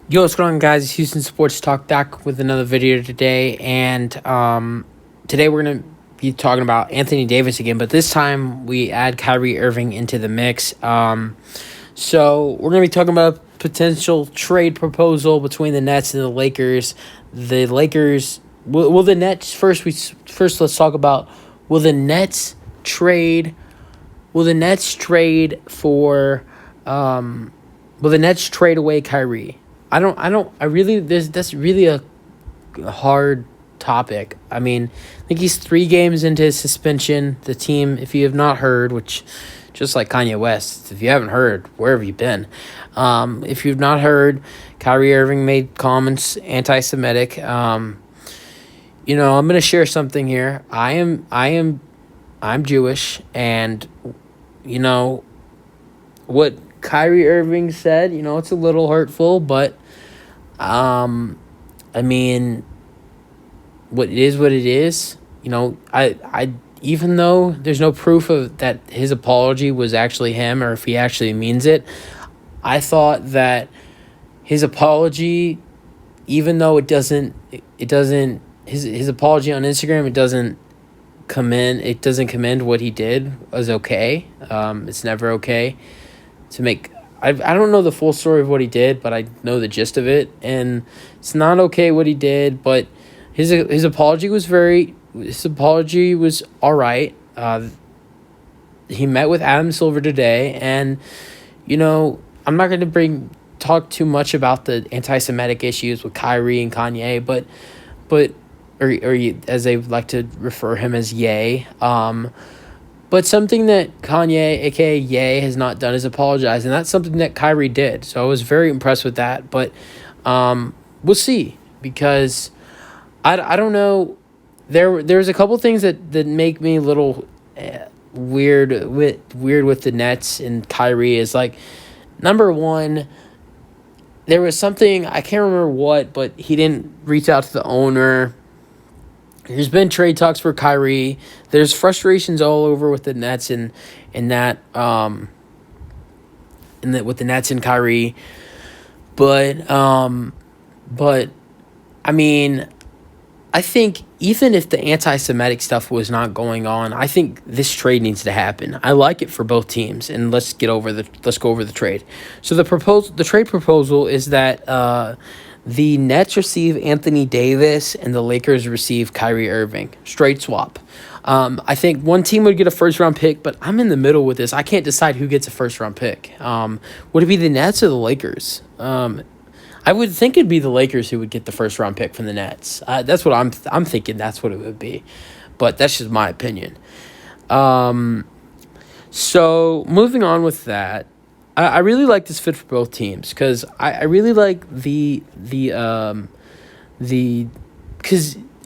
Yo, what's going on, guys? It's Houston Sports Talk back with another video today, and today we're gonna be talking about Anthony Davis again, but this time we add Kyrie Irving into the mix. So we're gonna be talking about a potential trade proposal between the Nets and the Lakers. The Lakers will the Nets first. Let's talk about will the Nets trade. Will the Nets trade for will the Nets trade away Kyrie? That's really a hard topic. I mean, I think he's 3 games into his suspension. The team, if you have not heard, which just like Kanye West, if you haven't heard, where have you been? If you've not heard, Kyrie Irving made comments anti-Semitic. I'm gonna share something here. I'm Jewish, and what Kyrie Irving said, it's a little hurtful, but I mean, what it is. I even though there's no proof of that his apology was actually him or if he actually means it, I thought that his apology, even though it doesn't his apology on Instagram, it doesn't commend what he did as okay. It's never okay to make. I don't know the full story of what he did, but I know the gist of it, and it's not okay what he did. But his apology was all right. He met with Adam Silver today, and I'm not going to talk too much about the anti-Semitic issues with Kyrie and Kanye, but as they like to refer him as Ye. But something that Kanye, aka Ye, has not done is apologize, and that's something that Kyrie did. So I was very impressed with that. But we'll see, because I don't know. There's a couple things that make me a little weird with the Nets and Kyrie. Is like, number one, there was something, I can't remember what, but he didn't reach out to the owner. There's been trade talks for Kyrie. There's frustrations all over with the Nets and with the Nets and Kyrie. But I mean, I think even if the anti-Semitic stuff was not going on, I think this trade needs to happen. I like it for both teams, and let's go over the trade. So the trade proposal is that the Nets receive Anthony Davis and the Lakers receive Kyrie Irving. Straight swap. I think one team would get a first-round pick, but I'm in the middle with this. I can't decide who gets a first-round pick. Would it be the Nets or the Lakers? I would think it'd be the Lakers who would get the first-round pick from the Nets. That's what I'm thinking. That's what it would be, but that's just my opinion. So moving on with that. I really like this fit for both teams because I really like because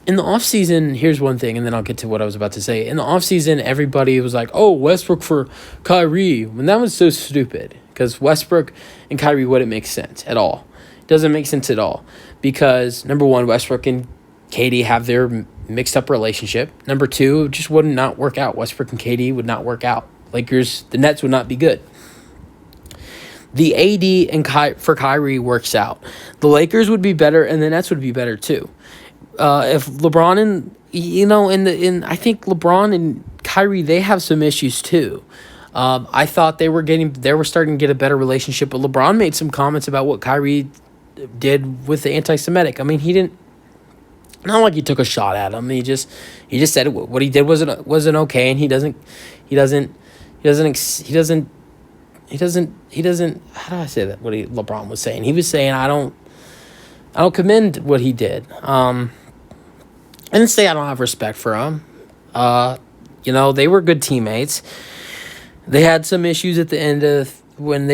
in the offseason, here's one thing, and then I'll get to what I was about to say. In the offseason, everybody was like, oh, Westbrook for Kyrie, when that was so stupid because Westbrook and Kyrie wouldn't make sense at all. It doesn't make sense at all because, number one, Westbrook and KD have their mixed up relationship. Number two, it just would not work out. Westbrook and KD would not work out. The Nets would not be good. The AD for Kyrie works out. The Lakers would be better, and the Nets would be better too. If LeBron and I think LeBron and Kyrie, they have some issues too. I thought they were starting to get a better relationship, but LeBron made some comments about what Kyrie did with the anti-Semitic. I mean, he didn't. Not like he took a shot at him. He just said what he did wasn't okay, and he doesn't. How do I say that? LeBron was saying. He was saying, I don't commend what he did. I didn't say I don't have respect for him. They were good teammates. They had some issues at the end of at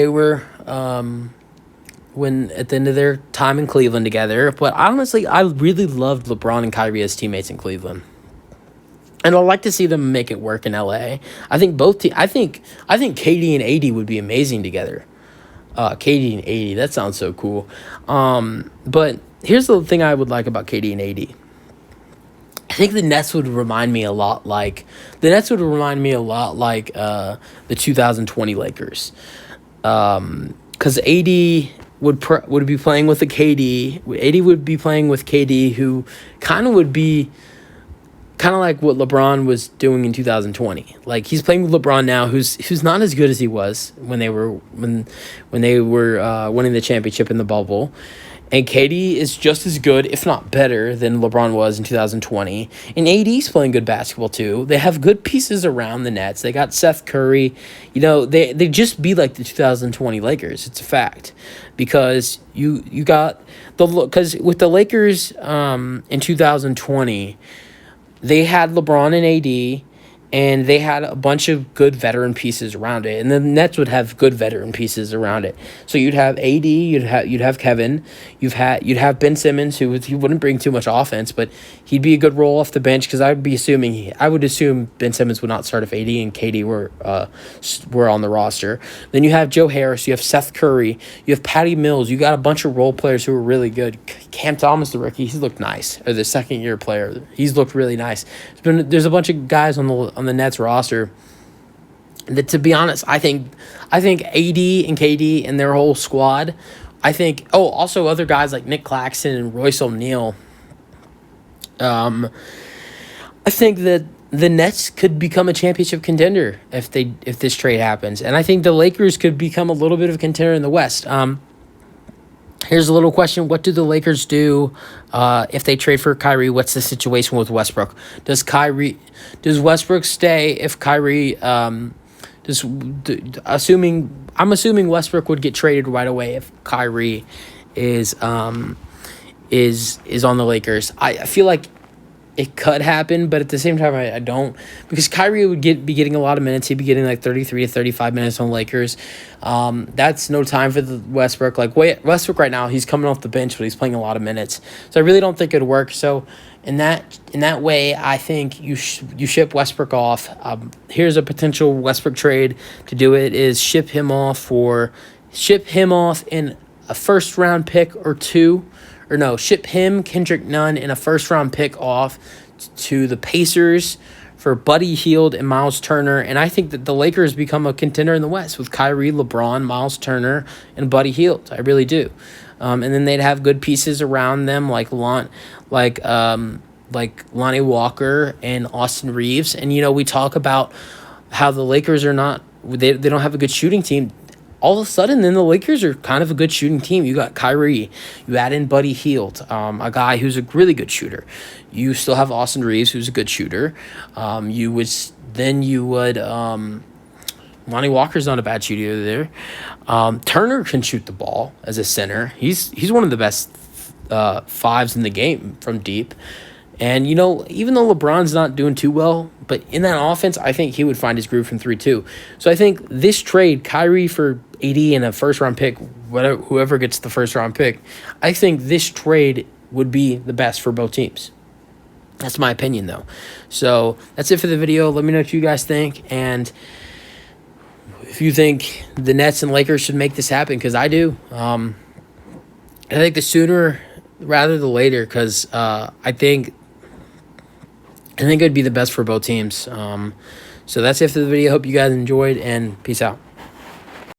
the end of their time in Cleveland together. But honestly, I really loved LeBron and Kyrie as teammates in Cleveland. And I'd like to see them make it work in LA. I think I think KD and AD would be amazing together. KD and AD, that sounds so cool. But here's the thing I would like about KD and AD. I think the Nets would remind me a lot like the 2020 Lakers. Because AD would be playing with a KD. AD would be playing with KD, who kind of would be kind of like what LeBron was doing in 2020. Like, he's playing with LeBron now, who's not as good as he was when they were winning the championship in the bubble. And KD is just as good, if not better, than LeBron was in 2020. And AD's playing good basketball, too. They have good pieces around the Nets. They got Seth Curry. You know, they just be like the 2020 Lakers. It's a fact. Because you got because with the Lakers in 2020, they had LeBron and AD, and they had a bunch of good veteran pieces around it, and the Nets would have good veteran pieces around it. So you'd have AD, you'd have Kevin, you'd have Ben Simmons, he wouldn't bring too much offense, but he'd be a good role off the bench, because I would assume Ben Simmons would not start if AD and KD were on the roster. Then you have Joe Harris, you have Seth Curry, you have Patty Mills. You got a bunch of role players who are really good. Cam Thomas, the rookie, he's looked nice. Or the second year player, he's looked really nice. There's a bunch of guys on the Nets roster that, to be honest, I think AD and KD and their whole squad, I think, also other guys like Nick Claxton and Royce O'Neal, I think that the Nets could become a championship contender if this trade happens. And I think the Lakers could become a little bit of a contender in the West. Here's a little question. What do the Lakers do if they trade for Kyrie? What's the situation with Westbrook? Does Westbrook stay if Kyrie I'm assuming Westbrook would get traded right away if Kyrie is on the Lakers. I feel like it could happen, but at the same time, I don't, because Kyrie would be getting a lot of minutes. He'd be getting like 33 to 35 minutes on Lakers. That's no time for the Westbrook. Like, Westbrook right now, he's coming off the bench, but he's playing a lot of minutes. So I really don't think it'd work. So in that way, I think you ship Westbrook off. Here's a potential Westbrook trade to do it: is ship him off in a first round pick or two. Or no, ship him, Kendrick Nunn, and a first-round pick off to the Pacers for Buddy Hield and Miles Turner. And I think that the Lakers become a contender in the West with Kyrie, LeBron, Miles Turner, and Buddy Hield. I really do. And then they'd have good pieces around them like Lonnie Walker and Austin Reeves. And, we talk about how the Lakers are not – they don't have a good shooting team. All of a sudden, then the Lakers are kind of a good shooting team. You got Kyrie. You add in Buddy Hield, a guy who's a really good shooter. You still have Austin Reeves, who's a good shooter. Lonnie Walker's not a bad shooter there. Turner can shoot the ball as a center. He's one of the best fives in the game from deep. And, even though LeBron's not doing too well, but in that offense, I think he would find his groove from 3 too. So I think this trade, Kyrie for AD and a first-round pick, whoever gets the first-round pick, I think this trade would be the best for both teams. That's my opinion, though. So that's it for the video. Let me know what you guys think. And if you think the Nets and Lakers should make this happen, because I do. I think the sooner rather than later, because I think it would be the best for both teams. So that's it for the video. Hope you guys enjoyed, and peace out.